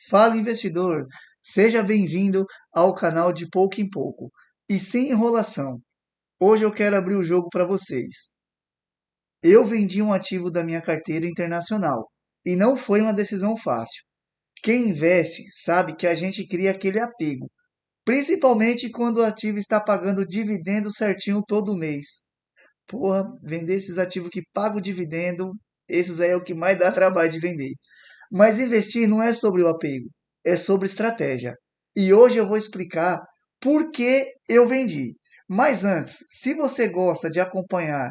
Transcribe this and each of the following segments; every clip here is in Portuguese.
Fala investidor, seja bem-vindo ao canal de Pouco em Pouco. E sem enrolação, hoje eu quero abrir o jogo para vocês. Eu vendi um ativo da minha carteira internacional e não foi uma decisão fácil. Quem investe sabe que a gente cria aquele apego, principalmente quando o ativo está pagando dividendo certinho todo mês. Porra, vender esses ativos que pagam dividendo, esses aí é o que mais dá trabalho de vender. Mas investir não é sobre o apego, é sobre estratégia. E hoje eu vou explicar por que eu vendi. Mas antes, se você gosta de acompanhar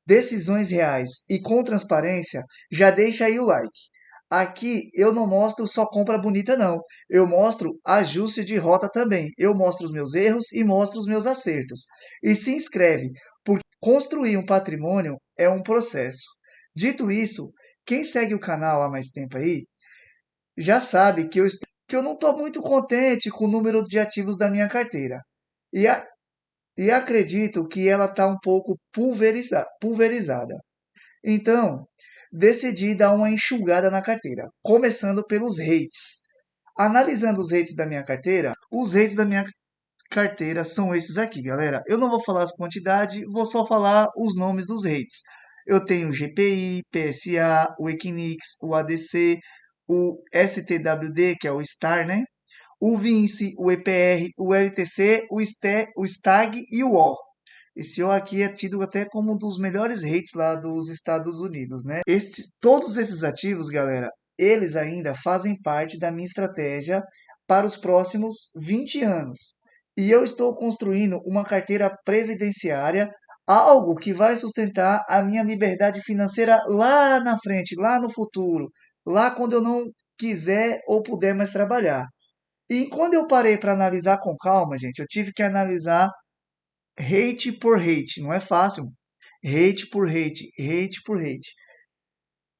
decisões reais e com transparência, já deixa aí o like. Aqui eu não mostro só compra bonita, não. Eu mostro ajuste de rota também. Eu mostro os meus erros e mostro os meus acertos. E se inscreve, porque construir um patrimônio é um processo. Dito isso, quem segue o canal há mais tempo aí já sabe que eu não estou muito contente com o número de ativos da minha carteira. E, a- e acredito que ela está um pouco pulverizada. Então, decidi dar uma enxugada na carteira, começando pelos rates. Analisando os rates da minha carteira, os rates da minha carteira são esses aqui, galera. Eu não vou falar as quantidades, vou só falar os nomes dos rates. Eu tenho o GPI, PSA, o Equinix, o ADC, o STWD, que é o STAR, né? O Vinci, o EPR, o LTC, o STAG e o O. Esse O aqui é tido até como um dos melhores rates lá dos Estados Unidos, né? Todos esses ativos, galera, eles ainda fazem parte da minha estratégia para os próximos 20 anos. E eu estou construindo uma carteira previdenciária, algo que vai sustentar a minha liberdade financeira lá na frente, lá no futuro, lá quando eu não quiser ou puder mais trabalhar. E quando eu parei para analisar com calma, gente, eu tive que analisar rate por rate, não é fácil. Rate por rate, rate por rate.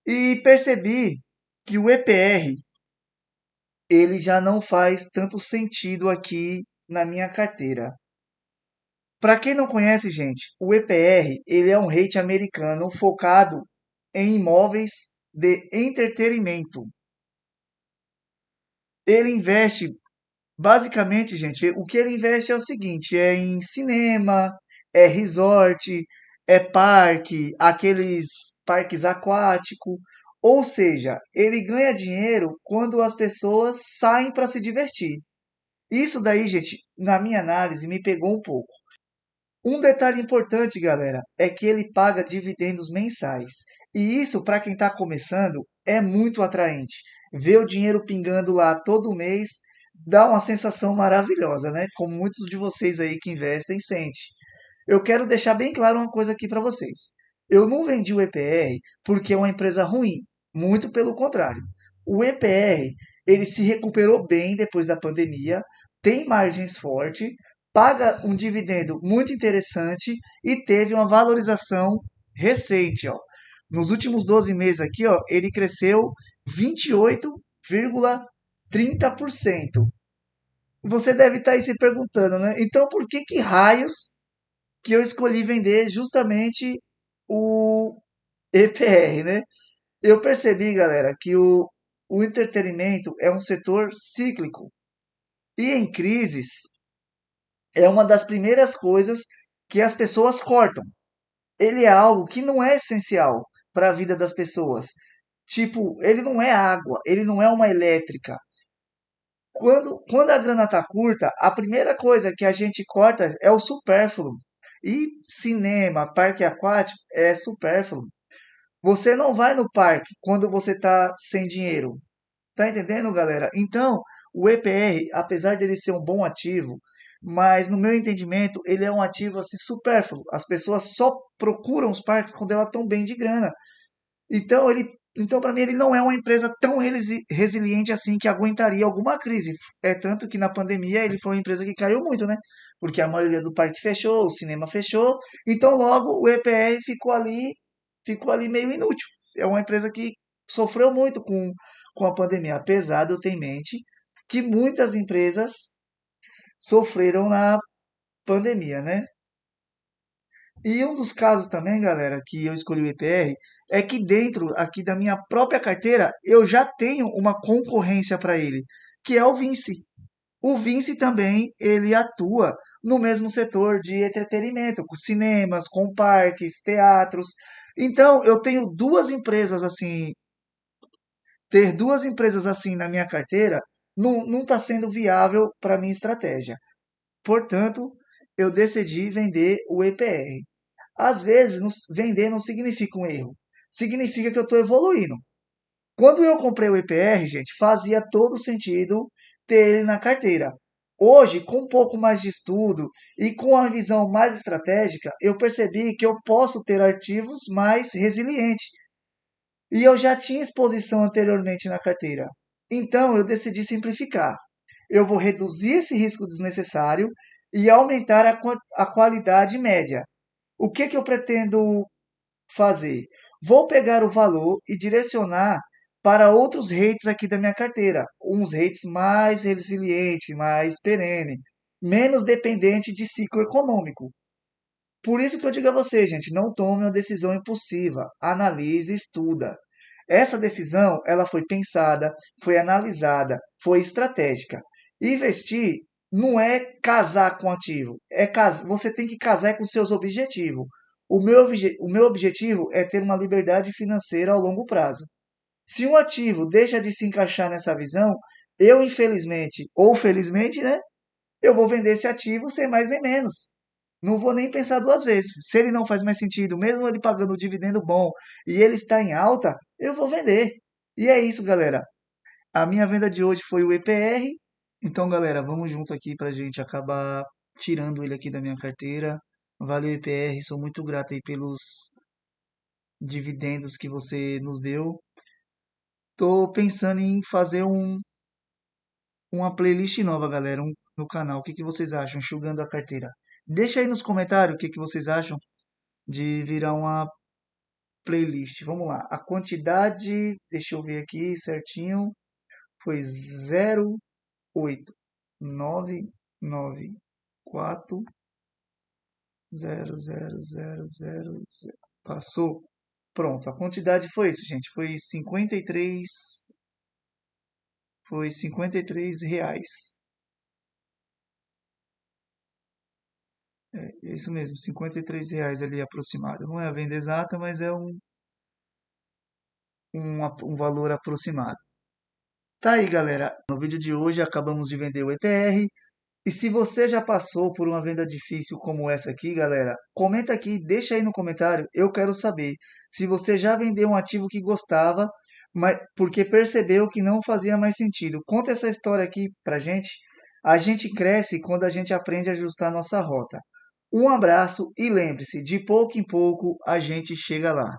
E percebi que o EPR ele já não faz tanto sentido aqui na minha carteira. Para quem não conhece, gente, o EPR ele é um rate americano focado em imóveis de entretenimento. Ele investe basicamente, gente, o que ele investe é o seguinte: é em cinema, é resort, é parque, aqueles parques aquáticos. Ou seja, ele ganha dinheiro quando as pessoas saem para se divertir. Isso daí, gente, na minha análise, me pegou um pouco. Um detalhe importante, galera, é que ele paga dividendos mensais. E isso, para quem está começando, é muito atraente. Ver o dinheiro pingando lá todo mês dá uma sensação maravilhosa, né? Como muitos de vocês aí que investem sentem. Eu quero deixar bem claro uma coisa aqui para vocês. Eu não vendi o EPR porque é uma empresa ruim. Muito pelo contrário. O EPR, ele se recuperou bem depois da pandemia, tem margens fortes, paga um dividendo muito interessante e teve uma valorização recente, ó. Nos últimos 12 meses aqui, ó, ele cresceu 28,30%. Você deve estar aí se perguntando, né? Então, por que raios que eu escolhi vender justamente o EPR, né? Eu percebi, galera, que o entretenimento é um setor cíclico e em crises é uma das primeiras coisas que as pessoas cortam. Ele é algo que não é essencial para a vida das pessoas. Tipo, ele não é água, ele não é uma elétrica. Quando a grana tá curta, a primeira coisa que a gente corta é o supérfluo. E cinema, parque aquático é supérfluo. Você não vai no parque quando você tá sem dinheiro. Tá entendendo, galera? Então, o EPR, apesar dele ser um bom ativo, mas no meu entendimento, ele é um ativo assim supérfluo. As pessoas só procuram os parques quando elas estão bem de grana. Então para mim ele não é uma empresa tão resiliente assim que aguentaria alguma crise. É tanto que na pandemia ele foi uma empresa que caiu muito, né? Porque a maioria do parque fechou, o cinema fechou, então logo o EPR ficou ali meio inútil. É uma empresa que sofreu muito com a pandemia, apesar de eu ter em mente que muitas empresas sofreram na pandemia, né? E um dos casos também, galera, que eu escolhi o EPR, é que dentro aqui da minha própria carteira eu já tenho uma concorrência para ele, que é o Vinci. O Vinci também, ele atua no mesmo setor de entretenimento, com cinemas, com parques, teatros. Então, eu tenho duas empresas assim, ter duas empresas assim na minha carteira não está sendo viável para minha estratégia. Portanto, eu decidi vender o EPR. Às vezes, vender não significa um erro, significa que eu estou evoluindo. Quando eu comprei o EPR, gente, fazia todo sentido ter ele na carteira. Hoje, com um pouco mais de estudo e com a visão mais estratégica, eu percebi que eu posso ter ativos mais resilientes. E eu já tinha exposição anteriormente na carteira. Então, eu decidi simplificar. Eu vou reduzir esse risco desnecessário e aumentar a qualidade média. O que que eu pretendo fazer? Vou pegar o valor e direcionar para outros rates aqui da minha carteira, uns rates mais resilientes, mais perene, menos dependente de ciclo econômico. Por isso que eu digo a você, gente, não tome uma decisão impulsiva, analise, estuda. Essa decisão, ela foi pensada, foi analisada, foi estratégica. Investir não é casar com o ativo, você tem que casar com seus objetivos. O meu objetivo é ter uma liberdade financeira ao longo prazo. Se um ativo deixa de se encaixar nessa visão, eu infelizmente, ou felizmente, né, eu vou vender esse ativo sem mais nem menos. Não vou nem pensar duas vezes. Se ele não faz mais sentido, mesmo ele pagando um dividendo bom e ele está em alta, eu vou vender. E é isso, galera. A minha venda de hoje foi o EPR. Então, galera, vamos junto aqui para a gente acabar tirando ele aqui da minha carteira. Valeu, EPR. Sou muito grato aí pelos dividendos que você nos deu. Tô pensando em fazer uma playlist nova, galera, no canal. O que que vocês acham? Enxugando a carteira. Deixa aí nos comentários o que que vocês acham de virar uma playlist. Vamos lá. A quantidade, deixa eu ver aqui certinho, foi 08994 00000. Passou. Pronto, a quantidade foi isso, gente. Foi R$ 53. É isso mesmo, R$ 53 ali aproximado. Não é a venda exata, mas é um valor aproximado. Tá aí, galera. No vídeo de hoje acabamos de vender o EPR. E se você já passou por uma venda difícil como essa aqui, galera, comenta aqui, deixa aí no comentário. Eu quero saber se você já vendeu um ativo que gostava, mas porque percebeu que não fazia mais sentido. Conta essa história aqui pra gente. A gente cresce quando a gente aprende a ajustar nossa rota. Um abraço e lembre-se, de pouco em pouco a gente chega lá.